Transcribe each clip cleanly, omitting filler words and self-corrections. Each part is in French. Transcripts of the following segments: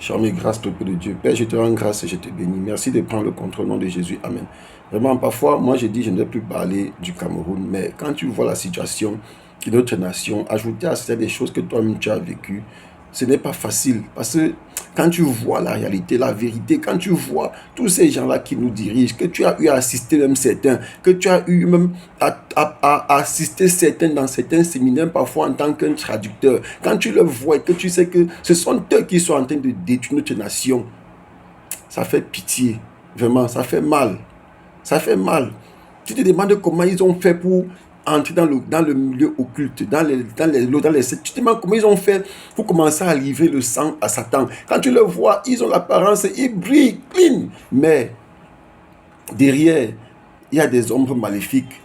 Charmé, grâce peuple de Dieu. Père, je te rends grâce et je te bénis. Merci de prendre le contrôle au nom de Jésus. Amen. Vraiment, parfois, moi, je dis, je ne vais plus parler du Cameroun, mais quand tu vois la situation de notre nation, ajouter à cela des choses que toi-même tu as vécues, ce n'est pas facile. Parce que quand tu vois la réalité, la vérité, quand tu vois tous ces gens-là qui nous dirigent, que tu as eu à assister même certains, que tu as eu même à assister certains dans certains séminaires, parfois en tant qu'un traducteur, quand tu le vois et que tu sais que ce sont eux qui sont en train de détruire notre nation, ça fait pitié. Vraiment, ça fait mal. Ça fait mal. Tu te demandes comment ils ont fait pour entrer dans le milieu occulte, dans les sectes. Tu te demandes comment ils ont fait pour commencer à livrer le sang à Satan. Quand tu le vois, ils ont l'apparence, ils brillent, clean. Mais derrière, il y a des ombres maléfiques.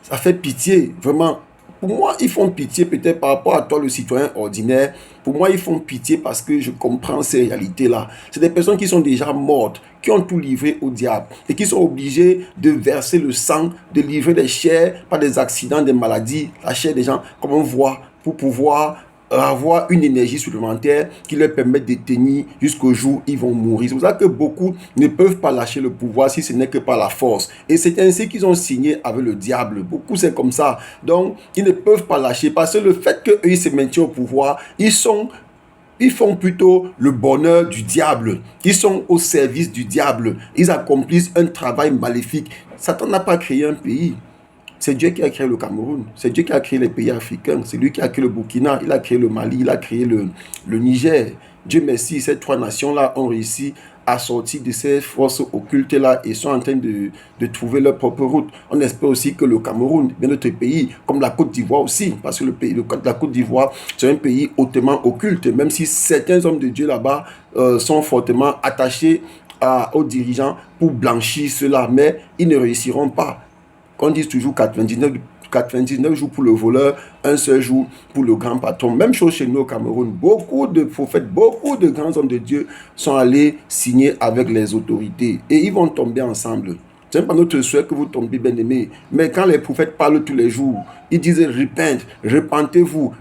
Ça fait pitié, vraiment. Pour moi, ils font pitié peut-être par rapport à toi, le citoyen ordinaire. Pour moi, ils font pitié parce que je comprends ces réalités-là. C'est des personnes qui sont déjà mortes, qui ont tout livré au diable et qui sont obligées de verser le sang, de livrer des chairs par des accidents, des maladies, la chair des gens, comme on voit, pour pouvoir avoir une énergie supplémentaire qui leur permet de tenir jusqu'au jour où ils vont mourir. C'est pour ça que beaucoup ne peuvent pas lâcher le pouvoir si ce n'est que par la force. Et c'est ainsi qu'ils ont signé avec le diable. Beaucoup, c'est comme ça. Donc, ils ne peuvent pas lâcher parce que le fait qu'eux, ils se maintiennent au pouvoir, ils font plutôt le bonheur du diable. Ils sont au service du diable. Ils accomplissent un travail maléfique. Satan n'a pas créé un pays. C'est Dieu qui a créé le Cameroun, c'est Dieu qui a créé les pays africains, c'est lui qui a créé le Burkina, il a créé le Mali, il a créé le Niger. Dieu merci, ces trois nations-là ont réussi à sortir de ces forces occultes-là et sont en train de trouver leur propre route. On espère aussi que le Cameroun, bien notre pays, comme la Côte d'Ivoire aussi, parce que la Côte d'Ivoire, c'est un pays hautement occulte, même si certains hommes de Dieu là-bas sont fortement attachés aux dirigeants pour blanchir cela, mais ils ne réussiront pas. On dit toujours 99 jours pour le voleur, un seul jour pour le grand patron. Même chose chez nous au Cameroun. Beaucoup de prophètes, beaucoup de grands hommes de Dieu sont allés signer avec les autorités et ils vont tomber ensemble. Ce n'est pas notre souhait que vous tombiez, bien-aimés. Mais quand les prophètes parlent tous les jours, ils disent repentez-vous,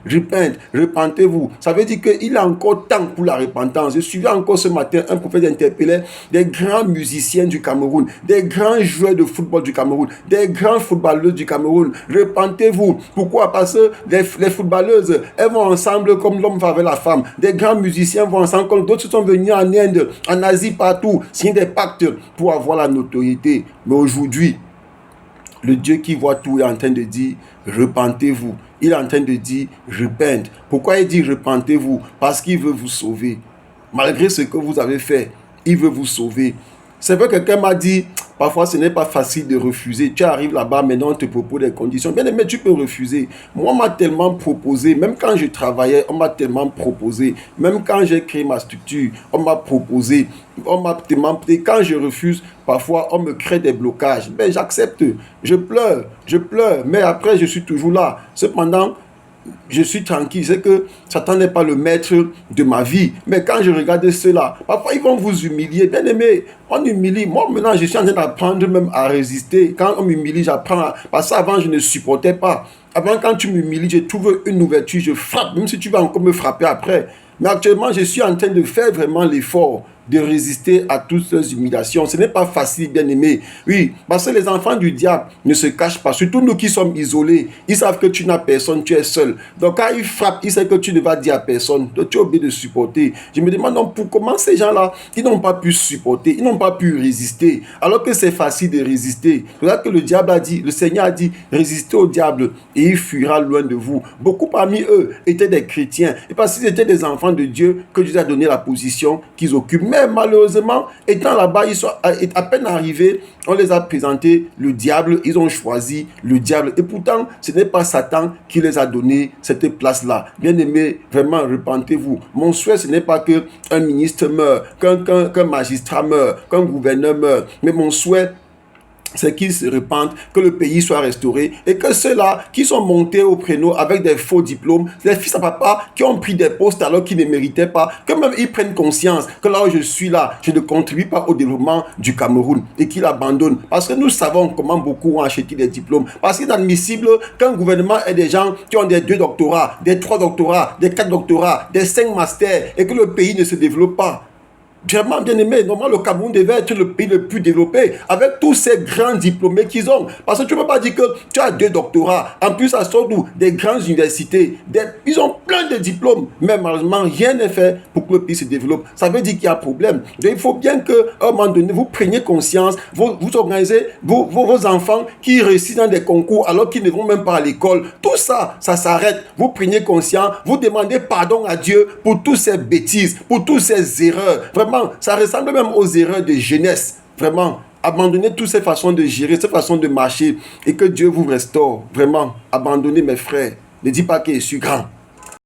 repentez-vous. Ça veut dire qu'il y a encore temps pour la repentance. Je suivais encore ce matin un prophète interpellait des grands musiciens du Cameroun, des grands joueurs de football du Cameroun, des grands footballeuses du Cameroun. Repentez-vous. Pourquoi? Parce que les footballeuses, elles vont ensemble comme l'homme va avec la femme. Des grands musiciens vont ensemble comme d'autres sont venus en Inde, en Asie, partout, signer des pactes pour avoir la notoriété. Mais aujourd'hui, le Dieu qui voit tout est en train de dire repentez-vous. Il est en train de dire repente. Pourquoi il dit repentez-vous? Parce qu'il veut vous sauver. Malgré ce que vous avez fait, il veut vous sauver. C'est vrai que quelqu'un m'a dit, parfois ce n'est pas facile de refuser. Tu arrives là-bas, maintenant on te propose des conditions. Bien aimé, tu peux refuser. Moi, on m'a tellement proposé, même quand je travaillais, on m'a tellement proposé. Même quand j'ai créé ma structure, on m'a proposé. On m'a tellement... Et quand je refuse, parfois on me crée des blocages. Mais j'accepte, je pleure, mais après je suis toujours là. Cependant, je suis tranquille, c'est que Satan n'est pas le maître de ma vie. Mais quand je regarde cela, parfois ils vont vous humilier. Bien aimé, on humilie. Moi maintenant, je suis en train d'apprendre même à résister. Quand on m'humilie, j'apprends. Parce qu'avant, je ne supportais pas. Avant, quand tu m'humilies, je trouve une ouverture, je frappe, même si tu vas encore me frapper après. Mais actuellement, je suis en train de faire vraiment l'effort de résister à toutes ces humiliations. Ce n'est pas facile, bien aimé. Oui, parce que les enfants du diable ne se cachent pas. Surtout nous qui sommes isolés. Ils savent que tu n'as personne, tu es seul. Donc quand ils frappent, ils savent que tu ne vas dire à personne. Donc tu es obligé de supporter. Je me demande donc comment ces gens-là, ils n'ont pas pu supporter, ils n'ont pas pu résister. Alors que c'est facile de résister. C'est là que le diable a dit, le Seigneur a dit, résistez au diable et il fuira loin de vous. Beaucoup parmi eux étaient des chrétiens. Et parce qu'ils étaient des enfants de Dieu que Dieu a donné la position qu'ils occupent. Mais malheureusement, étant là-bas, ils sont à peine arrivés, on les a présenté le diable, ils ont choisi le diable. Et pourtant, ce n'est pas Satan qui les a donné cette place-là. Bien aimé, vraiment, repentez-vous. Mon souhait, ce n'est pas qu'un ministre meure, qu'un magistrat meure, qu'un gouverneur meure. Mais mon souhait, c'est qu'ils se repentent, que le pays soit restauré et que ceux-là qui sont montés au créneau avec des faux diplômes, les fils à papa qui ont pris des postes alors qu'ils ne méritaient pas, que même ils prennent conscience que là où je suis là, je ne contribue pas au développement du Cameroun et qu'ils abandonnent. Parce que nous savons comment beaucoup ont acheté des diplômes. Parce qu'il est inadmissible qu'un gouvernement ait des gens qui ont des 2 doctorats, des 3 doctorats, des 4 doctorats, des 5 masters et que le pays ne se développe pas. Vraiment bien aimé, normalement le Cameroun devait être le pays le plus développé avec tous ces grands diplômés qu'ils ont. Parce que tu ne peux pas dire que tu as 2 doctorats, en plus ça sort d'où? Des grandes universités, ils ont plein de diplômes, mais malheureusement rien n'est fait pour que le pays se développe. Ça veut dire qu'il y a un problème. Donc il faut bien qu'à un moment donné, vous preniez conscience, vous organisez vos enfants qui réussissent dans des concours alors qu'ils ne vont même pas à l'école. Tout ça, ça s'arrête. Vous preniez conscience, vous demandez pardon à Dieu pour toutes ces bêtises, pour toutes ces erreurs. Vraiment, ça ressemble même aux erreurs de jeunesse. Vraiment, abandonnez toutes ces façons de gérer, ces façons de marcher et que Dieu vous restaure. Vraiment, abandonnez mes frères. Ne dis pas que je suis grand.